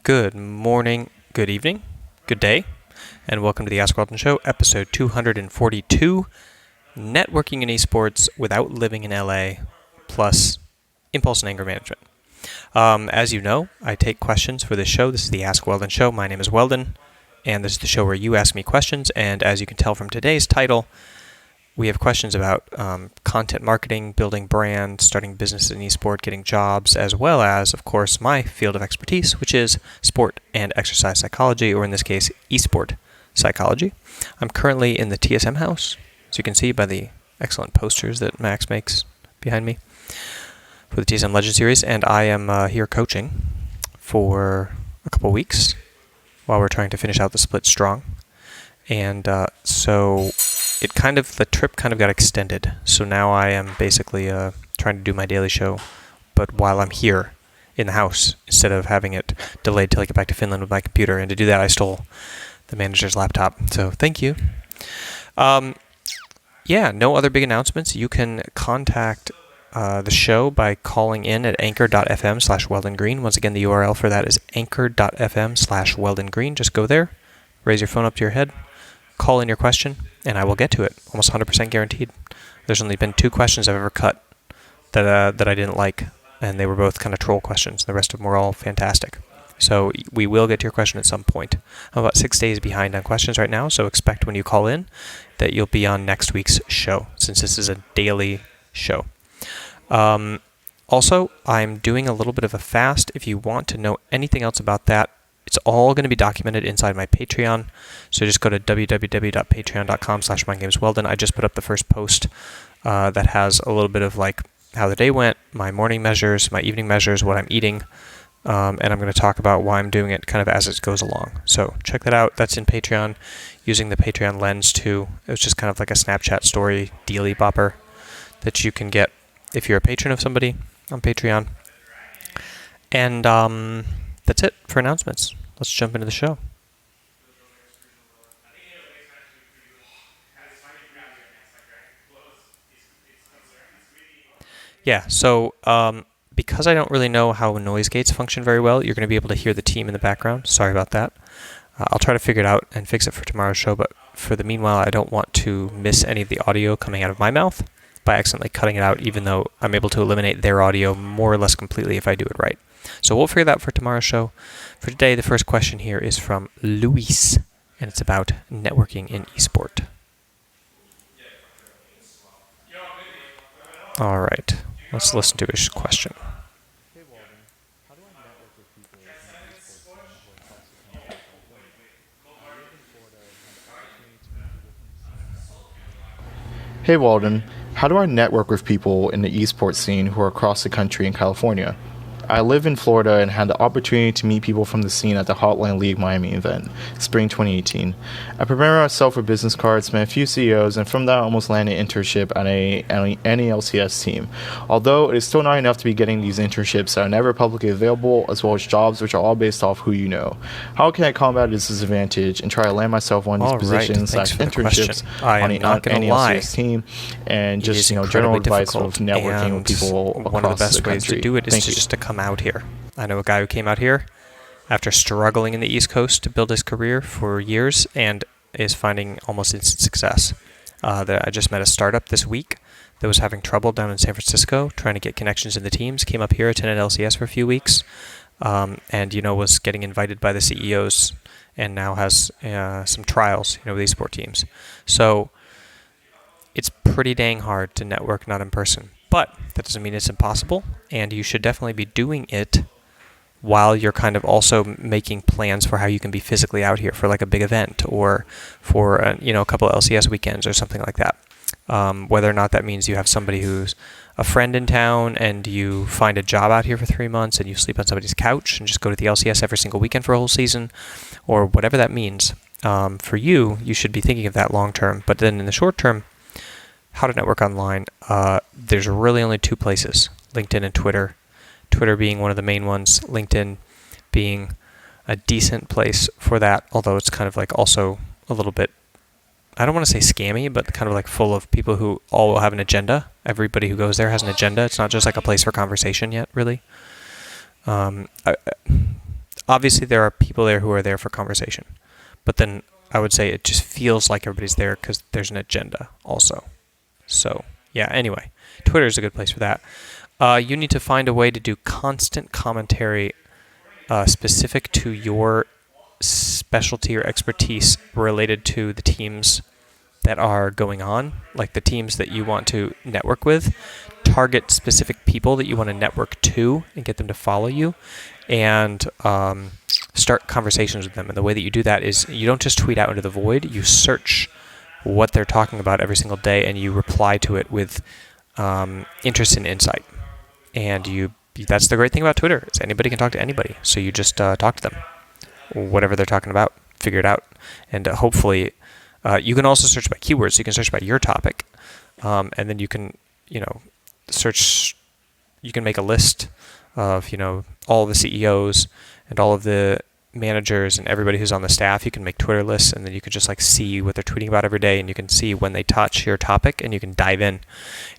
Good morning, good evening, good day, and welcome to the AskWeldon Show, episode 242, Networking in Esports Without Living in LA, plus Impulse and Anger Management. As you know, I take questions for this show. This is the AskWeldon Show. My name is Weldon, and this is the show where you ask me questions, and as you can tell from today's title, we have questions about content marketing, building brands, starting business in esport, getting jobs, as well as, of course, my field of expertise, which is sport and exercise psychology, or in this case, esport psychology. I'm currently in the TSM house, as you can see by the excellent posters that Max makes behind me for the TSM Legend Series, and I am here coaching for a couple weeks while we're trying to finish out the split strong. And so the trip kind of got extended. So now I am basically trying to do my daily show, but while I'm here in the house, instead of having it delayed till I get back to Finland with my computer. And to do that, I stole the manager's laptop. So thank you. No other big announcements. You can contact the show by calling in at anchor.fm/Weldon Green. Once again, the URL for that is anchor.fm/Weldon Green. Just go there, raise your phone up to your head, call in your question, and I will get to it. Almost 100% guaranteed. There's only been 2 questions I've ever cut that I didn't like, and they were both kind of troll questions. The rest of them were all fantastic. So we will get to your question at some point. I'm about 6 days behind on questions right now, so expect when you call in that you'll be on next week's show, since this is a daily show. Also, I'm doing a little bit of a fast. If you want to know anything else about that, it's all going to be documented inside my Patreon. So just go to www.patreon.com/mygamesweldon. I just put up the first post that has a little bit of like how the day went, my morning measures, my evening measures, what I'm eating, and I'm going to talk about why I'm doing it kind of as it goes along. So check that out. That's in Patreon, using the Patreon lens too. It was just kind of like a Snapchat story dealy bopper that you can get if you're a patron of somebody on Patreon. And that's it for announcements. Let's jump into the show. So because I don't really know how noise gates function very well, you're going to be able to hear the team in the background. Sorry about that. I'll try to figure it out and fix it for tomorrow's show, but for the meanwhile, I don't want to miss any of the audio coming out of my mouth by accidentally cutting it out, even though I'm able to eliminate their audio more or less completely if I do it right. So we'll figure that out for tomorrow's show. For today, the first question here is from Luis, and it's about networking in esport. All right, let's listen to his question. Hey Weldon, how do I network with people in the esports scene who are across the country in California? I live in Florida and had the opportunity to meet people from the scene at the Hotline League Miami event, spring 2018. I prepared myself with business cards, met a few CEOs, and from that I almost landed an internship on a NALCS team. Although it is still not enough to be getting these internships that are never publicly available, as well as jobs which are all based off who you know. How can I combat this disadvantage and try to land myself on these positions/internships on the NALCS team, and just general advice of networking with people across the country? One of the best ways to do it is just to come out here. I know a guy who came out here after struggling in the East Coast to build his career for years and is finding almost instant success. I just met a startup this week that was having trouble down in San Francisco trying to get connections in the teams, came up here, attended LCS for a few weeks, and was getting invited by the CEOs and now has some trials with esport teams. So it's pretty dang hard to network not in person. But that doesn't mean it's impossible, and you should definitely be doing it while you're kind of also making plans for how you can be physically out here for like a big event or for a couple of LCS weekends or something like that. Whether or not that means you have somebody who's a friend in town and you find a job out here for 3 months and you sleep on somebody's couch and just go to the LCS every single weekend for a whole season, or whatever that means. For you should be thinking of that long term. But then in the short term, how to network online, there's really only 2 places, LinkedIn and Twitter. Twitter being one of the main ones, LinkedIn being a decent place for that, although it's kind of like also a little bit, I don't want to say scammy, but kind of like full of people who all have an agenda. Everybody who goes there has an agenda. It's not just like a place for conversation yet, really. obviously there are people there who are there for conversation, but then I would say it just feels like everybody's there because there's an agenda also. So yeah, anyway, Twitter is a good place for that. You need to find a way to do constant commentary specific to your specialty or expertise related to the teams that are going on, like the teams that you want to network with. Target specific people that you want to network to and get them to follow you, and start conversations with them. And the way that you do that is you don't just tweet out into the void, you search what they're talking about every single day and you reply to it with interest and insight. And that's the great thing about Twitter, is anybody can talk to anybody. So you just talk to them. Whatever they're talking about, figure it out. And hopefully, you can also search by keywords. So you can search by your topic, and then you can, search. You can make a list of, all the CEOs and all of the managers and everybody who's on the staff. You can make Twitter lists, and then you can just see what they're tweeting about every day, and you can see when they touch your topic, and you can dive in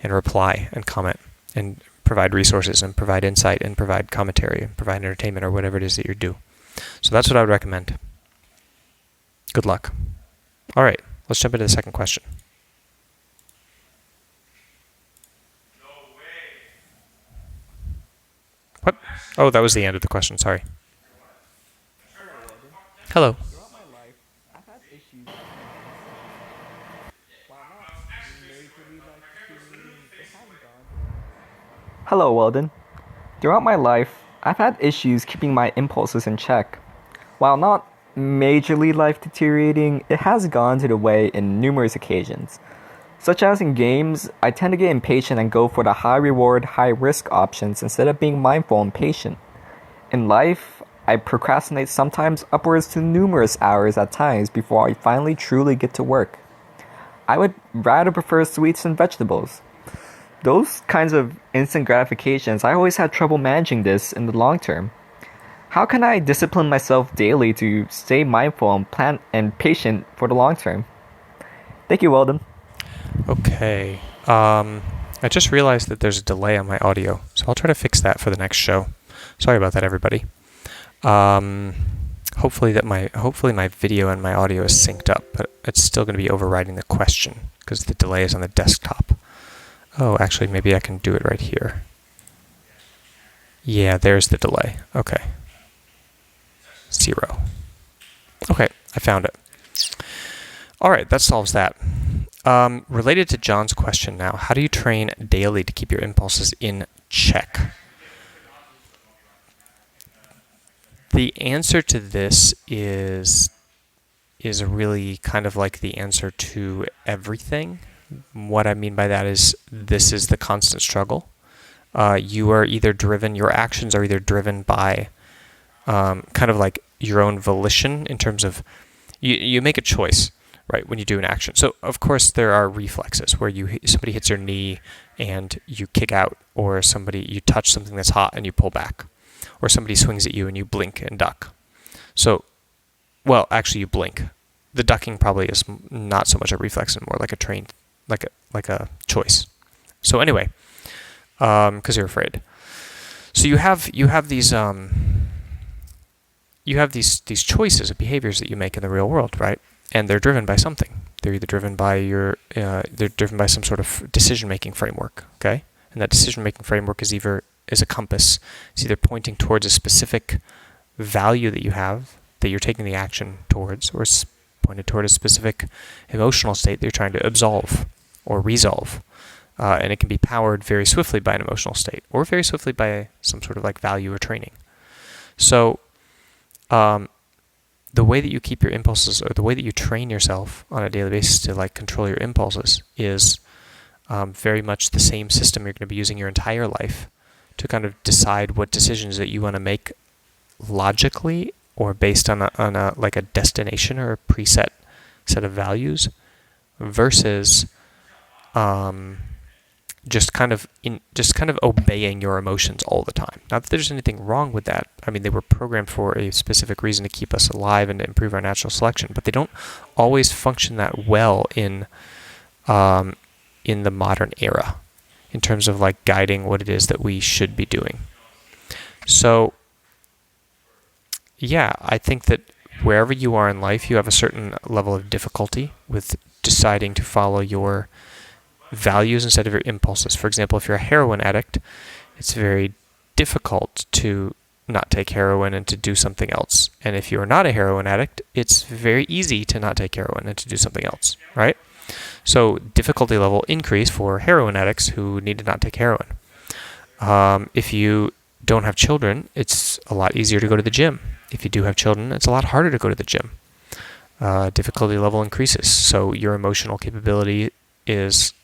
and reply and comment and provide resources and provide insight and provide commentary and provide entertainment or whatever it is that you do. So that's what I would recommend. Good luck. All right, let's jump into the second question. What? Oh, that was the end of the question. Sorry. Hello. Throughout my life, I've had issues. While not majorly deteriorating, it has gone. Hello, Weldon. Throughout my life, I've had issues keeping my impulses in check. While not majorly life deteriorating, it has gone to the way in numerous occasions. Such as in games, I tend to get impatient and go for the high reward, high risk options instead of being mindful and patient. In life, I procrastinate sometimes upwards to numerous hours at times before I finally truly get to work. I would rather prefer sweets and vegetables. Those kinds of instant gratifications, I always had trouble managing this in the long term. How can I discipline myself daily to stay mindful and plan and patient for the long term? Thank you, Weldon. Okay. I just realized that there's a delay on my audio, so I'll try to fix that for the next show. Sorry about that, everybody. Hopefully my video and my audio is synced up, but it's still going to be overriding the question because the delay is on the desktop. Oh, actually, maybe I can do it right here. Yeah, there's the delay. Okay. 0. Okay, I found it. All right, that solves that. Related to John's question now, how do you train daily to keep your impulses in check? The answer to this is really kind of like the answer to everything. What I mean by that is this is the constant struggle. Your actions are either driven by kind of like your own volition in terms of you make a choice, right, when you do an action. So of course there are reflexes where somebody hits your knee and you kick out, or you touch something that's hot and you pull back, or somebody swings at you and you blink and duck. So, well, actually you blink. The ducking probably is not so much a reflex and more like a trained, like a choice. So anyway, because you're afraid. So you have these these choices of behaviors that you make in the real world, right? And they're driven by something. They're either driven by they're driven by some sort of decision-making framework, okay? And that decision-making framework is a compass. It's either pointing towards a specific value that you have, that you're taking the action towards, or pointed toward a specific emotional state that you're trying to absolve or resolve. And it can be powered very swiftly by an emotional state, or very swiftly by some sort of like value or training. So the way that you keep your impulses, or the way that you train yourself on a daily basis to like control your impulses, is very much the same system you're going to be using your entire life to kind of decide what decisions that you want to make logically, or based on a like a destination or a preset set of values, versus just kind of obeying your emotions all the time. Not that there's anything wrong with that. I mean, they were programmed for a specific reason, to keep us alive and to improve our natural selection, but they don't always function that well in the modern era in terms of like guiding what it is that we should be doing. So yeah, I think that wherever you are in life, you have a certain level of difficulty with deciding to follow your values instead of your impulses. For example, if you're a heroin addict, it's very difficult to not take heroin and to do something else. And if you're not a heroin addict, it's very easy to not take heroin and to do something else, right? So difficulty level increase for heroin addicts who need to not take heroin. If you don't have children, it's a lot easier to go to the gym. If you do have children, it's a lot harder to go to the gym. Difficulty level increases. So your emotional capability is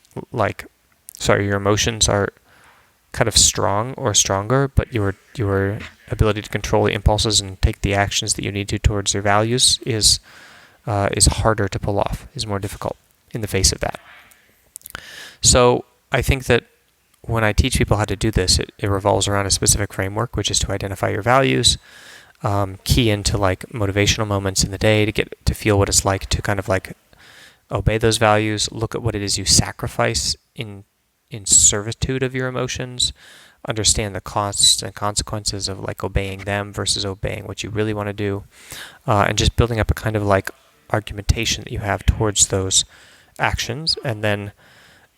your emotions are kind of strong or stronger, but your ability to control the impulses and take the actions that you need to towards your values is harder to pull off, is more difficult in the face of that. So I think that when I teach people how to do this, it revolves around a specific framework, which is to identify your values, key into like motivational moments in the day to get to feel what it's like to kind of like obey those values, look at what it is you sacrifice in servitude of your emotions, understand the costs and consequences of like obeying them versus obeying what you really want to do, and just building up a kind of like argumentation that you have towards those actions. And then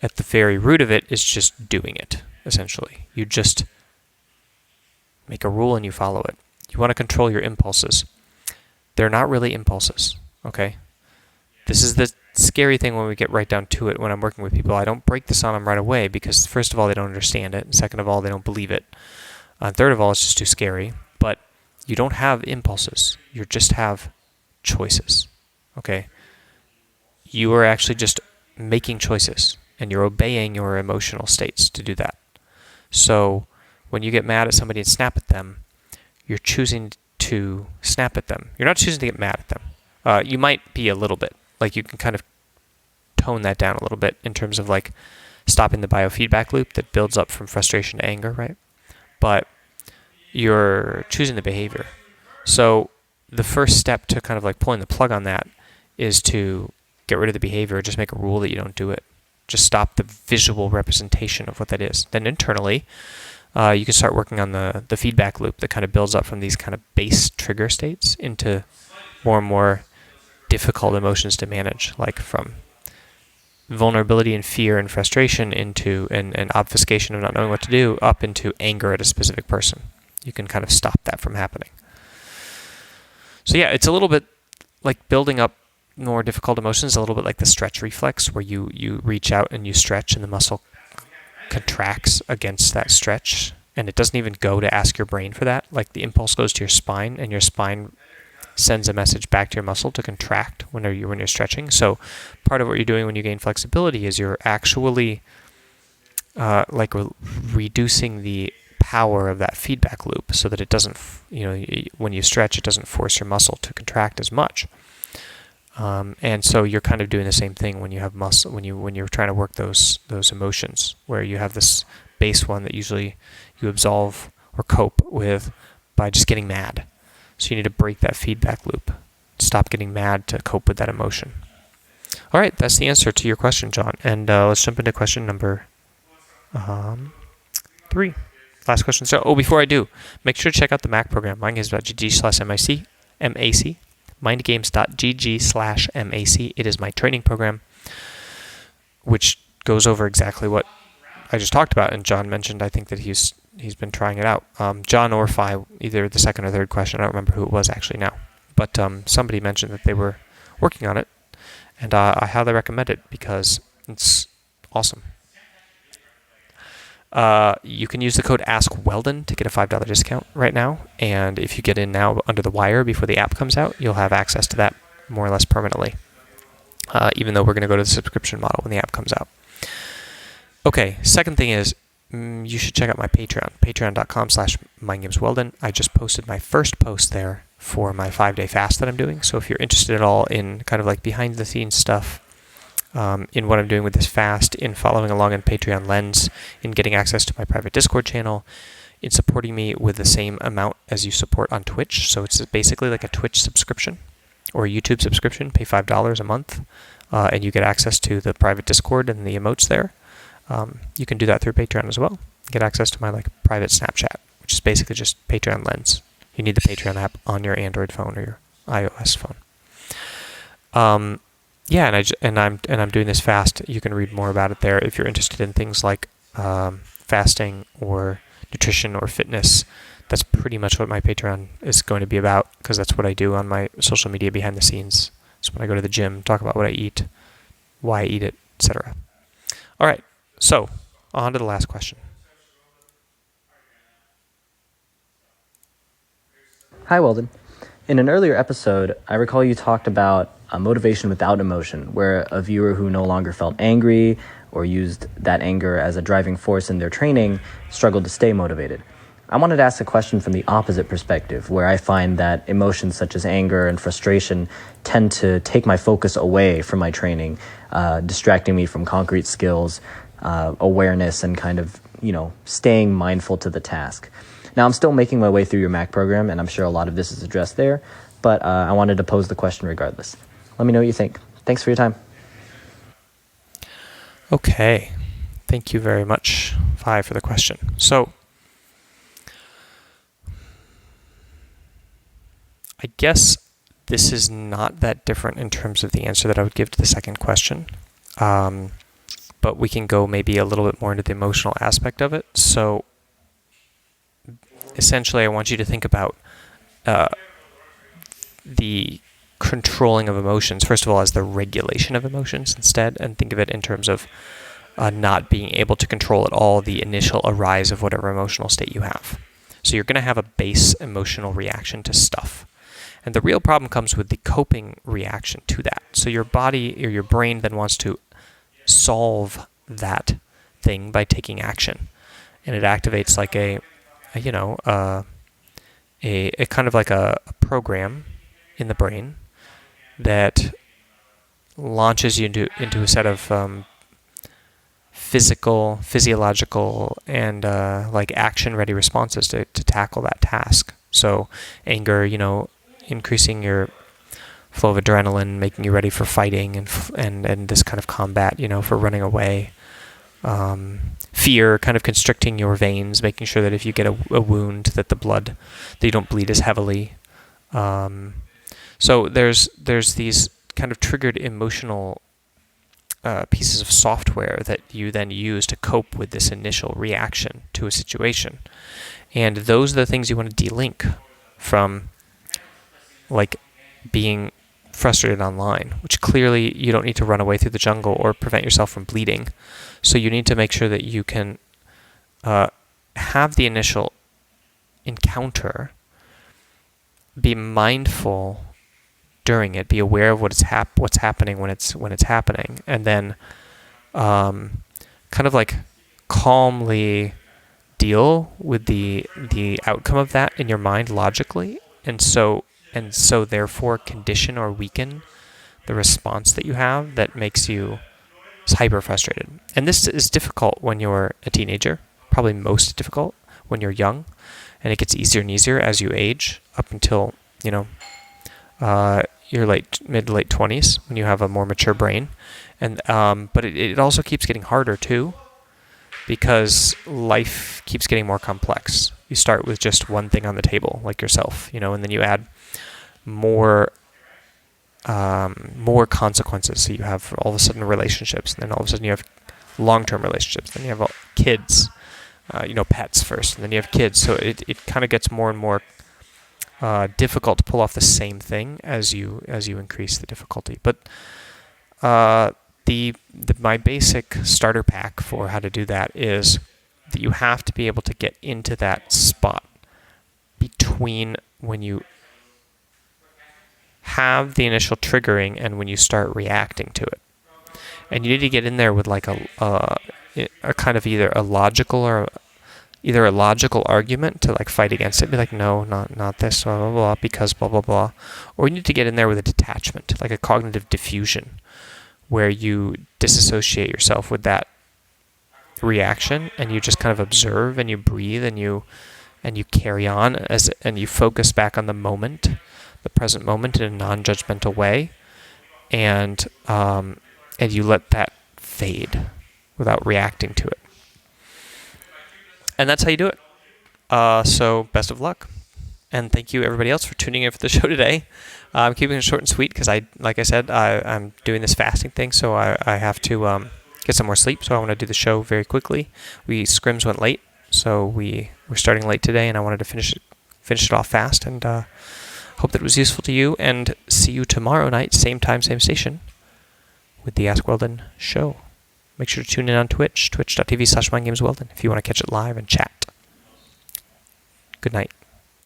at the very root of it is just doing it, essentially. You just make a rule and you follow it. You want to control your impulses. They're not really impulses, okay? This is the scary thing when we get right down to it when I'm working with people. I don't break this on them right away because, first of all, they don't understand it. And second of all, they don't believe it. Third of all, it's just too scary. But you don't have impulses. You just have choices, okay? You are actually just making choices, and you're obeying your emotional states to do that. So when you get mad at somebody and snap at them, you're choosing to snap at them. You're not choosing to get mad at them. You might be a little bit. Like you can kind of tone that down a little bit in terms of like stopping the biofeedback loop that builds up from frustration to anger, right? But you're choosing the behavior. So the first step to kind of like pulling the plug on that is to get rid of the behavior, just make a rule that you don't do it. Just stop the visual representation of what that is. Then internally, you can start working on the feedback loop that kind of builds up from these kind of base trigger states into more and more difficult emotions to manage, like from vulnerability and fear and frustration into and obfuscation of not knowing what to do up into anger at a specific person. You can kind of stop that from happening. So yeah, it's a little bit like building up more difficult emotions, a little bit like the stretch reflex where you reach out and you stretch and the muscle contracts against that stretch, and it doesn't even go to ask your brain for that. Like the impulse goes to your spine, and your spine sends a message back to your muscle to contract when you're stretching. So part of what you're doing when you gain flexibility is you're actually reducing the power of that feedback loop so that it doesn't, when you stretch, it doesn't force your muscle to contract as much. And so you're kind of doing the same thing when you have muscle, when you're trying to work those emotions, where you have this base one that usually you absolve or cope with by just getting mad. So you need to break that feedback loop. Stop getting mad to cope with that emotion. All right, that's the answer to your question, John. And let's jump into question number 3. Last question. So, before I do, make sure to check out the MAC program, mindgames.gg/MAC. mindgames.gg/MAC. It is my training program, which goes over exactly what I just talked about. And John mentioned, I think that he's been trying it out. John or Phi, either the second or third question. I don't remember who it was actually now. But somebody mentioned that they were working on it. And I highly recommend it because it's awesome. You can use the code AskWeldon to get a $5 discount right now. And if you get in now under the wire before the app comes out, you'll have access to that more or less permanently. Even though we're going to go to the subscription model when the app comes out. Okay, second thing is, you should check out my Patreon, patreon.com/mindgamesweldon. I just posted my first post there for my 5-day fast that I'm doing. So if you're interested at all in kind of like behind the scenes stuff, in what I'm doing with this fast, in following along in Patreon Lens, in getting access to my private Discord channel, in supporting me with the same amount as you support on Twitch. So it's basically like a Twitch subscription or a YouTube subscription. Pay $5 a month, and you get access to the private Discord and the emotes there. You can do that through Patreon as well. Get access to my private Snapchat, which is basically just Patreon Lens. You need the Patreon app on your Android phone or your iOS phone. Yeah, and I'm doing this fast. You can read more about it there if you're interested in things like fasting or nutrition or fitness. That's pretty much what my Patreon is going to be about, because that's what I do on my social media behind the scenes. So when I go to the gym, talk about what I eat, why I eat it, etc. All right, so on to the last question. Hi, Weldon. In an earlier episode, I recall you talked about motivation without emotion, where a viewer who no longer felt angry or used that anger as a driving force in their training struggled to stay motivated. I wanted to ask a question from the opposite perspective, where I find that emotions such as anger and frustration tend to take my focus away from my training, distracting me from concrete skills, awareness, and kind of, staying mindful to the task. Now, I'm still making my way through your Mac program, and I'm sure a lot of this is addressed there, but I wanted to pose the question regardless. Let me know what you think. Thanks for your time. Okay. Thank you very much, Fi, for the question. So, I guess this is not that different in terms of the answer that I would give to the second question. But we can go maybe a little bit more into the emotional aspect of it. So, essentially, I want you to think about the controlling of emotions, first of all, as the regulation of emotions instead, and think of it in terms of not being able to control at all the initial arise of whatever emotional state you have. So you're going to have a base emotional reaction to stuff. And the real problem comes with the coping reaction to that. So your body or your brain then wants to solve that thing by taking action. And it activates like a kind of like a program in the brain that launches you into a set of physiological, and like action-ready responses to tackle that task. So anger, increasing your flow of adrenaline, making you ready for fighting and this kind of combat, for running away. Fear, kind of constricting your veins, making sure that if you get a wound, that that you don't bleed as heavily. So there's these kind of triggered emotional pieces of software that you then use to cope with this initial reaction to a situation. And those are the things you want to delink from, like being frustrated online, which clearly you don't need to run away through the jungle or prevent yourself from bleeding. So you need to make sure that you can have the initial encounter, be mindful during it, be aware of what's happening when it's happening, and then kind of like calmly deal with the outcome of that in your mind logically, and so therefore condition or weaken the response that you have that makes you hyper frustrated. And this is difficult when you're a teenager, probably most difficult when you're young, and it gets easier and easier as you age up until your mid to late 20s, when you have a more mature brain. And but it also keeps getting harder too, because life keeps getting more complex. You start with just one thing on the table, like yourself, and then you add more consequences. So you have all of a sudden relationships, and then all of a sudden you have long-term relationships. Then you have kids, pets first, and then you have kids. So it kind of gets more and more difficult to pull off the same thing as you increase the difficulty. But my basic starter pack for how to do that is that you have to be able to get into that spot between when you have the initial triggering and when you start reacting to it. And you need to get in there with like a kind of either a logical argument to like fight against it, be like, no, not this, blah, blah, blah, because blah, blah, blah. Or you need to get in there with a detachment, like a cognitive diffusion, where you disassociate yourself with that reaction and you just kind of observe and you breathe and you carry on and you focus back on the moment, the present moment, in a non-judgmental way, and you let that fade without reacting to it. And that's how you do it. So best of luck. And thank you, everybody else, for tuning in for the show today. I'm keeping it short and sweet because, like I said, I'm doing this fasting thing, so I have to get some more sleep. So I want to do the show very quickly. Scrims went late, so we're starting late today, and I wanted to finish it off fast. And hope that it was useful to you. And see you tomorrow night, same time, same station, with the AskWeldon show. Make sure to tune in on Twitch, twitch.tv/MindGamesWeldon, if you want to catch it live and chat. Good night.